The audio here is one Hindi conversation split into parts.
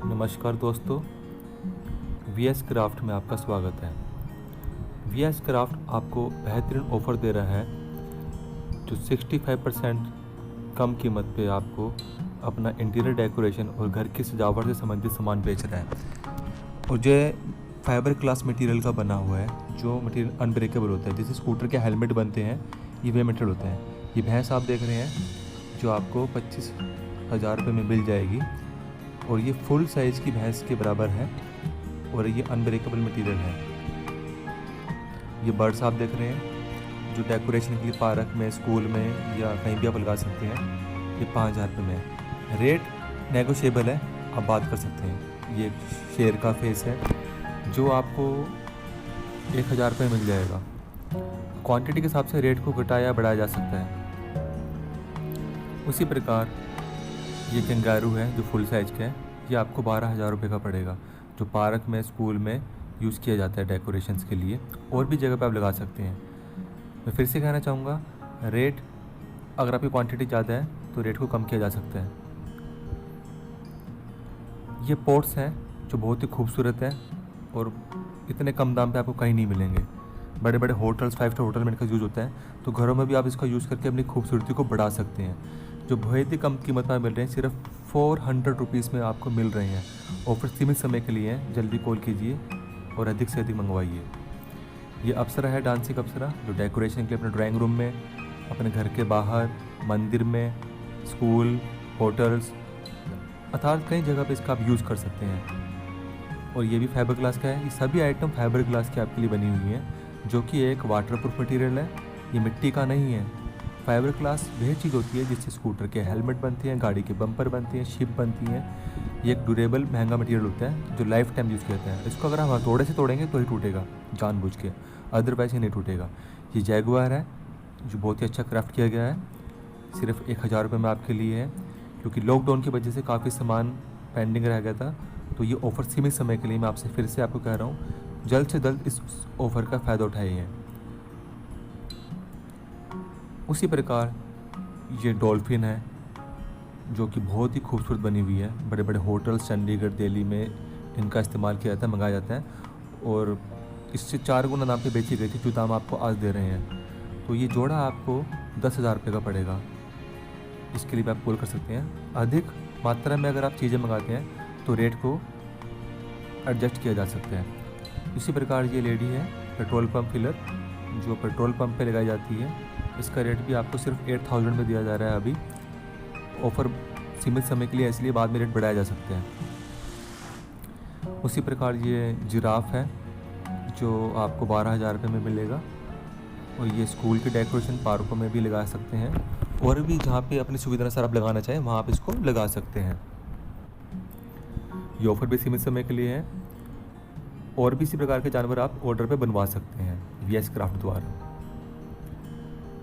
नमस्कार दोस्तों, वी एस क्राफ्ट में आपका स्वागत है। वी एस क्राफ्ट आपको बेहतरीन ऑफ़र दे रहा है जो 65% कम कीमत पे आपको अपना इंटीरियर डेकोरेशन और घर की सजावट से संबंधित सामान बेच रहा है। और ये फाइबर ग्लास मटेरियल का बना हुआ है, जो मटेरियल अनब्रेकेबल होता है। जैसे स्कूटर के हेलमेट बनते हैं, ये वे मटेरियल होते हैं। ये भैंस आप देख रहे हैं जो आपको 25,000 रुपये में मिल जाएगी, और ये फुल साइज़ की भैंस के बराबर है, और ये अनब्रेकेबल मटेरियल है। ये बर्ड्स आप देख रहे हैं जो डेकोरेशन के लिए पार्क में, स्कूल में या कहीं भी आप लगा सकते हैं। ये 5,000 रुपये में है। रेट नेगोशिएबल है, आप बात कर सकते हैं। ये शेर का फेस है जो आपको 1,000 रुपये मिल जाएगा। क्वांटिटी के हिसाब से रेट को घटाया बढ़ाया जा सकता है। उसी प्रकार ये कंगारू है जो फुल साइज़ का है, ये आपको 12,000 रुपये का पड़ेगा, जो पार्क में, स्कूल में यूज़ किया जाता है डेकोरेशंस के लिए, और भी जगह पे आप लगा सकते हैं। मैं फिर से कहना चाहूँगा, रेट अगर आपकी क्वांटिटी ज़्यादा है तो रेट को कम किया जा सकता है। ये पॉट्स हैं जो बहुत ही खूबसूरत है और इतने कम दाम पे आपको कहीं नहीं मिलेंगे। बड़े बड़े होटल्स, 5 स्टार होटल में इनका यूज़ होता है, तो घरों में भी आप इसका यूज़ करके अपनी खूबसूरती को बढ़ा सकते हैं। जो बहुत ही कम कीमत में मिल रहे हैं, सिर्फ 400 रुपीज़ में आपको मिल रहे हैं। ऑफर सीमित समय के लिए है, जल्दी कॉल कीजिए और अधिक से अधिक मंगवाइए। ये अप्सरा है, डांसिंग अप्सरा, जो डेकोरेशन के लिए अपने ड्राइंग रूम में, अपने घर के बाहर, मंदिर में, स्कूल, होटल्स, अर्थात कई जगह पे इसका आप यूज़ कर सकते हैं। और ये भी फाइबर ग्लास का है। ये सभी आइटम फाइबर ग्लास की आपके लिए बनी हुई हैं, जो कि एक वाटरप्रूफ मटेरियल है। ये मिट्टी का नहीं है। फाइबर ग्लास वह चीज़ होती है जिससे स्कूटर के हेलमेट बनते हैं, गाड़ी के बम्पर बनते हैं, शिप बनती हैं। ये एक ड्यूरेबल महंगा मटेरियल होता है जो लाइफ टाइम यूज़ करते हैं। इसको अगर हम हथौड़े से तोड़ेंगे तो ही टूटेगा जानबूझ के, अदरवाइज ही नहीं टूटेगा। ये जैगुआर है जो बहुत ही अच्छा क्राफ्ट किया गया है, सिर्फ 1,000 रुपये में आपके लिए है, क्योंकि लॉकडाउन की वजह से काफ़ी सामान पेंडिंग रह गया था। तो ये ऑफ़र सीमित समय के लिए, मैं आपसे फिर से आपको कह रहा हूँ, जल्द से जल्द इस ऑफ़र का फ़ायदा उठाइए। उसी प्रकार ये डॉल्फिन है जो कि बहुत ही खूबसूरत बनी हुई है। बड़े बड़े होटल्स चंडीगढ़, दिल्ली में इनका इस्तेमाल किया जाता है, मंगाया जाता है, और इससे 4 गुना दाम पे बेची गई थी, जो दाम आपको आज दे रहे हैं। तो ये जोड़ा आपको 10,000 रुपये का पड़ेगा। इसके लिए भी आप कॉल कर सकते हैं। अधिक मात्रा में अगर आप चीज़ें मंगाते हैं तो रेट को एडजस्ट किया जा सकता है। इसी प्रकार ये लेडी है पेट्रोल पंप फिलर, जो पेट्रोल पंप पे लगाई जाती है। इसका रेट भी आपको सिर्फ 8,000 में दिया जा रहा है। अभी ऑफ़र सीमित समय के लिए, इसलिए बाद में रेट बढ़ाया जा सकता है। उसी प्रकार ये जिराफ है जो आपको 12,000 रुपये में मिलेगा, और ये स्कूल के डेकोरेशन पार्कों में भी लगा सकते हैं, और भी जहाँ पे अपनी सुविधा अनुसार आप लगाना चाहें वहाँ आप इसको लगा सकते हैं। ये ऑफ़र भी सीमित समय के लिए है, और भी इसी प्रकार के जानवर आप ऑर्डर पे बनवा सकते हैं वी एस क्राफ्ट द्वारा।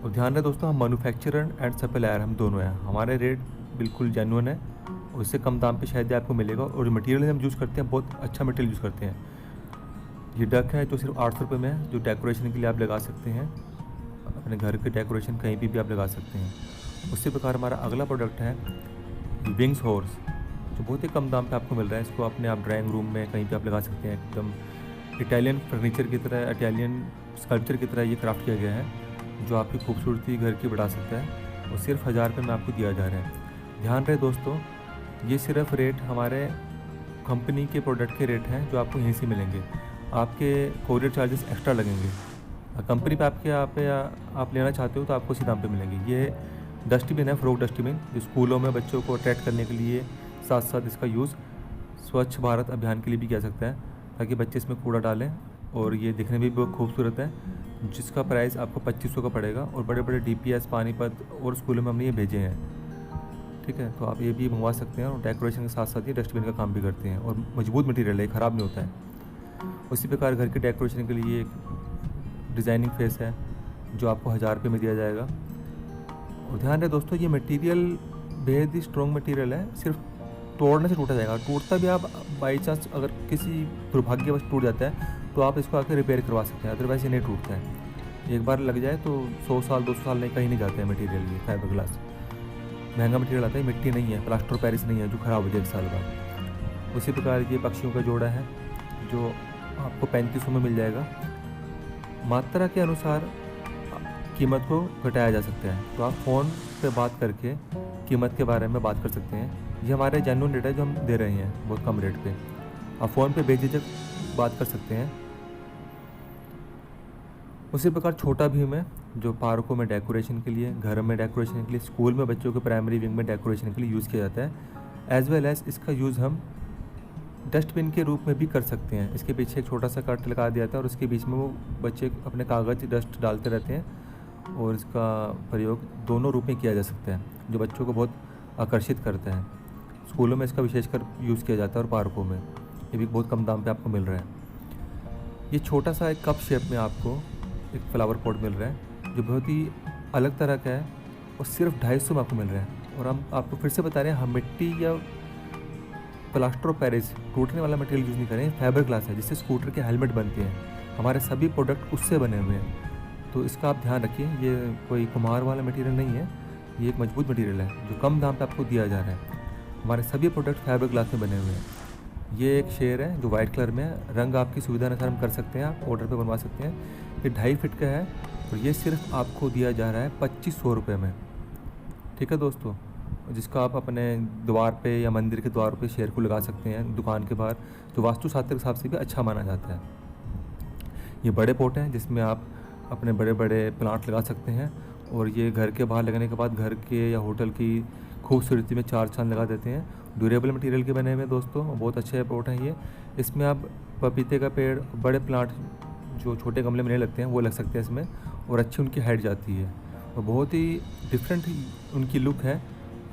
और ध्यान रहे दोस्तों, हम मैन्युफैक्चरर एंड सप्लायर हम दोनों हैं। हमारे रेट बिल्कुल जेन्युइन है, और इससे कम दाम पे शायद आपको मिलेगा। और जो मटेरियल हम यूज़ करते हैं, बहुत अच्छा मटेरियल यूज़ करते हैं। ये डक है जो सिर्फ 800 रुपये में है, जो डेकोरेशन के लिए आप लगा सकते हैं। अपने घर के डेकोरेशन कहीं भी आप लगा सकते हैं। उसी प्रकार हमारा अगला प्रोडक्ट है विंग्स हॉर्स, जो बहुत ही कम दाम पे आपको मिल रहा है। इसको अपने आप ड्राइंग रूम में कहीं पे आप लगा सकते हैं। एकदम इटालियन फर्नीचर की तरह, इटालियन स्कल्पचर की तरह ये क्राफ्ट किया गया है, जो आपकी खूबसूरती घर की बढ़ा सकता है, और सिर्फ 1,000 रुपये में आपको दिया जा रहा है। ध्यान रहे दोस्तों, ये सिर्फ रेट हमारे कंपनी के प्रोडक्ट के रेट हैं, जो आपको यहीं से मिलेंगे। आपके कोरियर चार्जेस एक्स्ट्रा लगेंगे। कंपनी पे आपके यहाँ पे आप लेना चाहते हो तो आपको इसी दाम पे मिलेंगे। ये डस्टबिन है, फ्रॉग डस्टबिन, जो स्कूलों में बच्चों को अट्रैक्ट करने के लिए, साथ साथ इसका यूज़ स्वच्छ भारत अभियान के लिए भी किया सकता है, ताकि बच्चे इसमें कूड़ा डालें। और ये दिखने में भी बहुत खूबसूरत है, जिसका प्राइस आपको 2,500 का पड़ेगा। और बड़े बड़े DPS, पानीपत और स्कूलों में हमने ये भेजे हैं। ठीक है, तो आप ये भी मंगवा सकते हैं। और डेकोरेशन के साथ साथ ये डस्टबिन का काम भी करते हैं, और मजबूत मटेरियल है, ख़राब नहीं होता है। उसी प्रकार घर के डेकोरेशन के लिए एक डिज़ाइनिंग फेस है, जो आपको 1,000 रुपये में दिया जाएगा। और ध्यान रहे दोस्तों, ये मटेरियल बेहद ही स्ट्रॉन्ग मटेरियल है, सिर्फ तोड़ने से टूटा जाएगा। टूटता भी आप बाई चांस अगर किसी दुर्भाग्यवश टूट जाता है तो आप इसको आकर रिपेयर करवा सकते हैं, अदरवाइज़ ये नहीं टूटता है। एक बार लग जाए तो 100 साल 200 साल नहीं, कहीं नहीं जाते हैं मटेरियल। ये फाइबर ग्लास महंगा मटेरियल आता है, मिट्टी नहीं है, प्लास्टर पेरिस नहीं है जो ख़राब हो जाए 1 साल बाद। उसी प्रकार ये पक्षियों का जोड़ा है जो आपको 3500 में मिल जाएगा। मात्रा के अनुसार कीमत को घटाया जा सकता है, तो आप फ़ोन पे बात करके कीमत के बारे में बात कर सकते हैं। ये हमारे जेन्युइन रेट है जो हम दे रहे हैं बहुत कम रेट पे। आप फ़ोन पे बेझिझक बात कर सकते हैं। उसी प्रकार छोटा भीम है जो पार्कों में डेकोरेशन के लिए, घर में डेकोरेशन के लिए, स्कूल में बच्चों के प्राइमरी विंग में डेकोरेशन के लिए यूज़ किया जाता है। एज वेल एज इसका यूज़ हम डस्टबिन के रूप में भी कर सकते हैं। इसके पीछे एक छोटा सा कट लगा दिया था और उसके बीच में वो बच्चे अपने कागज़ डस्ट डालते रहते हैं और इसका प्रयोग दोनों रूप में किया जा सकता है, जो बच्चों को बहुत आकर्षित करता है। स्कूलों में इसका विशेषकर यूज़ किया जाता है और पार्कों में। ये भी बहुत कम दाम पे आपको मिल रहा है। ये छोटा सा एक कप शेप में आपको एक फ्लावर पॉट मिल रहा है जो बहुत ही अलग तरह का है और सिर्फ 250 में आपको मिल रहा है। और हम आपको फिर से बता रहे हैं, हम मिट्टी या प्लास्टर ऑफ पेरिस टूटने वाला मटेरियल यूज़ नहीं करें। फाइबर ग्लास है जिससे स्कूटर के हेलमेट बनते हैं। हमारे सभी प्रोडक्ट उससे बने हुए हैं, तो इसका आप ध्यान रखिए। ये कोई कुम्हार वाला मटेरियल नहीं है, ये एक मजबूत मटेरियल है जो कम दाम पे आपको दिया जा रहा है। हमारे सभी प्रोडक्ट फाइबर ग्लास में बने हुए हैं। ये एक शेर है जो वाइट कलर में है। रंग आपकी सुविधा अनुसार हम कर सकते हैं, आप ऑर्डर पे बनवा सकते हैं। ये 2.5 फीट का है और ये सिर्फ आपको दिया जा रहा है 2500 रुपये में। ठीक है दोस्तों, जिसका आप अपने द्वार पे या मंदिर के द्वार पे शेर को लगा सकते हैं दुकान के बाहर, जो वास्तुशास्त्र के हिसाब से भी अच्छा माना जाता है। ये बड़े पोट हैं जिसमें आप अपने बड़े बड़े प्लांट लगा सकते हैं और ये घर के बाहर लगने के बाद घर के या होटल की खूबसूरती में 4 चांद लगा देते हैं। ड्यूरेबल मटेरियल के बने हुए दोस्तों, बहुत अच्छे पोट हैं ये। इसमें आप पपीते का पेड़, बड़े प्लांट जो छोटे गमले में नहीं लगते हैं वो लग सकते हैं इसमें, और अच्छी उनकी हाइट जाती है और बहुत ही डिफरेंट उनकी लुक है।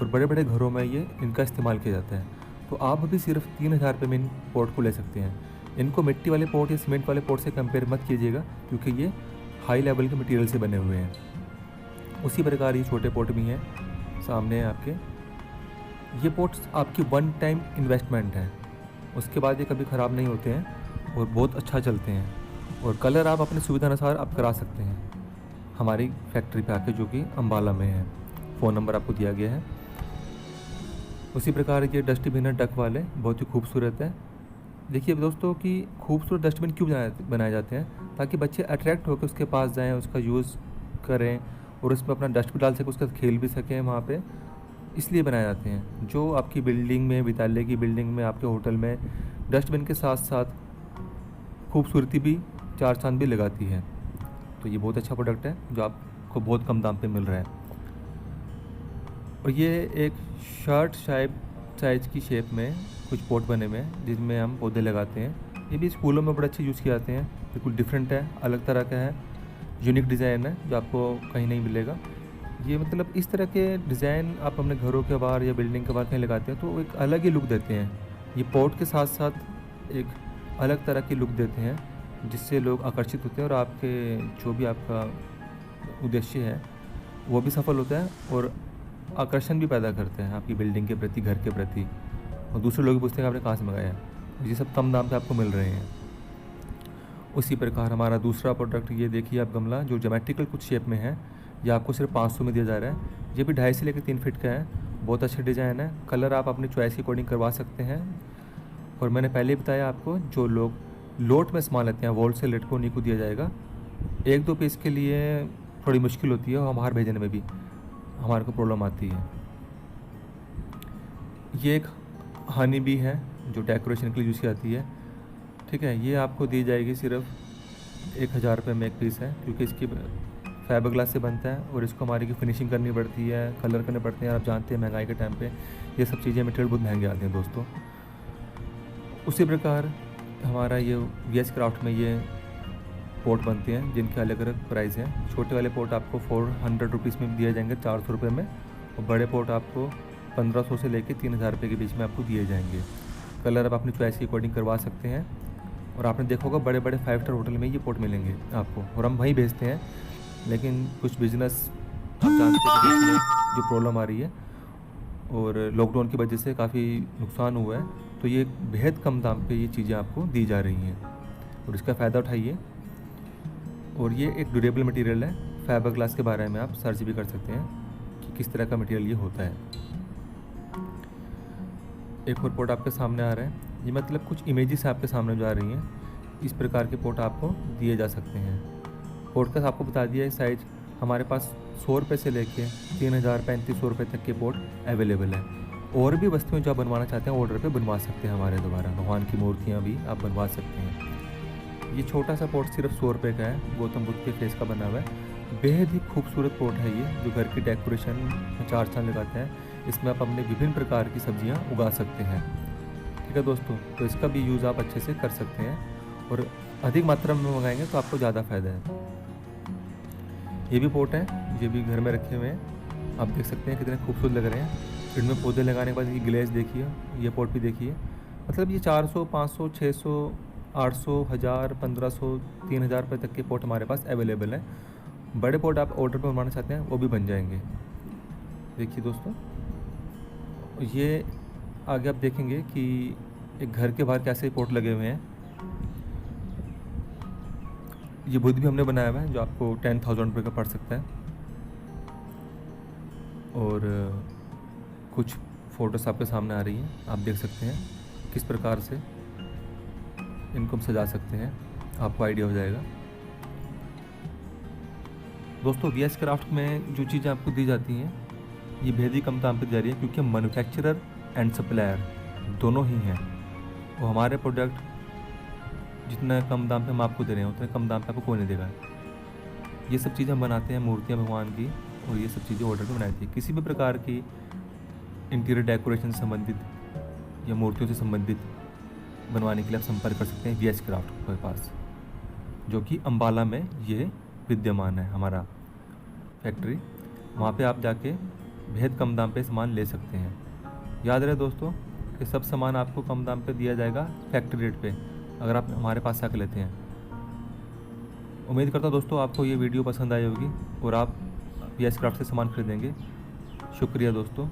और बड़े बड़े घरों में ये इनका इस्तेमाल किया जाता है। तो आप भी सिर्फ 3000 रुपये में इन पोट को ले सकते हैं। इनको मिट्टी वाले पोट या सीमेंट वाले पोट से कंपेयर मत कीजिएगा, क्योंकि ये हाई लेवल के मटेरियल से बने हुए हैं। उसी प्रकार ये छोटे पोट भी हैं सामने आपके। ये पोट्स आपकी वन टाइम इन्वेस्टमेंट है, उसके बाद ये कभी ख़राब नहीं होते हैं और बहुत अच्छा चलते हैं। और कलर आप अपनी सुविधा अनुसार आप करा सकते हैं हमारी फैक्ट्री पे आके, जो कि अम्बाला में है। फ़ोन नंबर आपको दिया गया है। उसी प्रकार ये डस्टबिन है डक वाले, बहुत ही खूबसूरत है। देखिए दोस्तों कि खूबसूरत डस्टबिन क्यों बनाए जाते हैं, ताकि बच्चे अट्रैक्ट होकर उसके पास जाएं, उसका यूज़ करें और उसमें अपना डस्ट भी डाल सकें, उसका खेल भी सकें वहाँ पे, इसलिए बनाए जाते हैं। जो आपकी बिल्डिंग में, विद्यालय की बिल्डिंग में, आपके होटल में डस्टबिन के साथ साथ खूबसूरती भी 4 चांद भी लगाती है। तो ये बहुत अच्छा प्रोडक्ट है जो आपको बहुत कम दाम पे मिल रहा है। और ये एक शर्ट साइज की शेप में कुछ पोट बने हुए हैं जिसमें हम पौधे लगाते हैं। ये भी स्कूलों में बड़े अच्छे यूज़ किए जाते हैं। बिल्कुल डिफरेंट है, अलग तरह का है, यूनिक डिज़ाइन है जो आपको कहीं नहीं मिलेगा। ये मतलब इस तरह के डिज़ाइन आप अपने घरों के बाहर या बिल्डिंग के बाहर कहीं लगाते हैं तो एक अलग ही लुक देते हैं। ये पोट के साथ साथ एक अलग तरह की लुक देते हैं जिससे लोग आकर्षित होते हैं और आपके जो भी आपका उद्देश्य है वो भी सफल होता है और आकर्षण भी पैदा करते हैं आपकी बिल्डिंग के प्रति, घर के प्रति। और दूसरे लोग भी पूछते हैं आपने कहाँ से मंगाया है। ये सब कम दाम पे आपको मिल रहे हैं। उसी प्रकार हमारा दूसरा प्रोडक्ट ये देखिए आप, गमला जो ज्योमेट्रिकल कुछ शेप में है, ये आपको सिर्फ 500 में दिया जा रहा है। ये भी 2.5 से लेकर 3 फीट का है, बहुत अच्छा डिज़ाइन है। कलर आप अपनी चॉइस के अकॉर्डिंग करवा सकते हैं। और मैंने पहले बताया आपको, जो लोग लोट में सामान लेते हैं होल सेल रेट को उन्हीं को दिया जाएगा। 1-2 पीस के लिए थोड़ी मुश्किल होती है और बाहर भेजने में भी हमारे को प्रॉब्लम आती है। ये एक हनी बी है जो डेकोरेशन के लिए यूज़ की जाती है। ठीक है, ये आपको दी जाएगी सिर्फ 1000 रुपये में एक पीस है, क्योंकि इसकी फाइबर ग्लास से बनता है और इसको हमारी की फिनिशिंग करनी पड़ती है, कलर करने पड़ते हैं। आप जानते हैं महंगाई के टाइम पे ये सब चीज़ें मटेरियल बहुत महंगे आते हैं दोस्तों। उसी प्रकार हमारा ये वीएस क्राफ्ट में ये पोट बनते हैं जिनके अलग अलग प्राइस हैं। छोटे वाले पोट आपको 400 रुपीज़ में दिए जाएंगे, 400 रुपये में, और बड़े पोट आपको 1500 से लेकर 3000 रुपये के बीच में आपको दिए जाएंगे। कलर आप अपनी चॉइस के अकॉर्डिंग करवा सकते हैं। और आपने देखा होगा बड़े बड़े 5 स्टार होटल में ये पोट मिलेंगे आपको, और हम वहीं भेजते हैं। लेकिन कुछ बिजनेस आप जानते हैं कि जो प्रॉब्लम आ रही है और लॉकडाउन की वजह से काफ़ी नुकसान हुआ है, तो ये बेहद कम दाम पे ये चीज़ें आपको दी जा रही हैं और इसका फ़ायदा उठाइए। और ये एक ड्यूरेबल मटेरियल है। फाइबर ग्लास के बारे में आप सर्च भी कर सकते हैं कि किस तरह का मटेरियल ये होता है। एक और पोट आपके सामने आ रहा है, ये मतलब कुछ इमेजेस आपके सामने जो आ रही हैं, इस प्रकार के पोर्ट आपको दिए जा सकते हैं। पोर्ट का आपको बता दिया है साइज, हमारे पास 100 रुपये से लेके 3000 3500 रुपये तक के पोर्ट अवेलेबल है। और भी वस्तुएं जो आप बनवाना चाहते हैं ऑर्डर पे बनवा सकते हैं हमारे द्वारा। भगवान की मूर्तियाँ भी आप बनवा सकते हैं। ये छोटा सा पोर्ट सिर्फ 100 रुपये का है, गौतम बुद्ध के फेस का बना हुआ है। बेहद ही खूबसूरत पोर्ट है ये, जो घर की डेकोरेशन में 4 चांद लगाते हैं। इसमें आप अपने विभिन्न प्रकार की सब्जियां उगा सकते हैं। ठीक है दोस्तों, तो इसका भी यूज़ आप अच्छे से कर सकते हैं और अधिक मात्रा में मंगाएंगे तो आपको ज़्यादा फ़ायदा है। ये भी पोर्ट है, ये भी घर में रखे हुए हैं, आप देख सकते हैं कितने खूबसूरत लग रहे हैं। इनमें पौधे लगाने के बाद ये ग्लेज देखिए, ये पोर्ट भी देखिए। मतलब ये 400 500 600 800 1000 1500 3000 रुपये तक के पोर्ट हमारे पास अवेलेबल है। बड़े पोर्ट आप ऑर्डर पर बनवाना चाहते हैं वो भी बन जाएंगे। देखिए दोस्तों, ये आगे आप देखेंगे कि एक घर के बाहर कैसे पोर्ट लगे हुए हैं। ये बुद्ध भी हमने बनाया हुआ है, जो आपको 10,000 रुपये का पड़ सकता है। और कुछ फ़ोटोस आपके सामने आ रही हैं, आप देख सकते हैं किस प्रकार से इनको हम सजा सकते हैं, आपको आइडिया हो जाएगा। दोस्तों, वीएस क्राफ्ट में जो चीज़ें आपको दी जाती हैं ये बेहद ही कम दाम पर दी जा रही है, क्योंकि हम मैन्युफैक्चरर एंड सप्लायर दोनों ही हैं। वो हमारे प्रोडक्ट जितना कम दाम पे हम आपको दे रहे हैं उतने कम दाम पे आपको कोई नहीं देगा। ये सब चीज़ें हम बनाते हैं मूर्तियाँ भगवान की, और ये सब चीज़ें ऑर्डर पे बनाई थी। किसी भी प्रकार की इंटीरियर डेकोरेशन से संबंधित या मूर्तियों से संबंधित बनवाने के लिए आप संपर्क कर सकते हैं वीएस क्राफ्ट के पास, जो कि अम्बाला में ये विद्यमान है हमारा फैक्ट्री। वहाँ पे आप जाके बेहद कम दाम पे सामान ले सकते हैं। याद रहे दोस्तों कि सब सामान आपको कम दाम पे दिया जाएगा फैक्ट्री रेट पे, अगर आप हमारे पास से आकर लेते हैं। उम्मीद करता हूँ दोस्तों आपको ये वीडियो पसंद आई होगी और आप वीएस क्राफ्ट से सामान खरीदेंगे। शुक्रिया दोस्तों।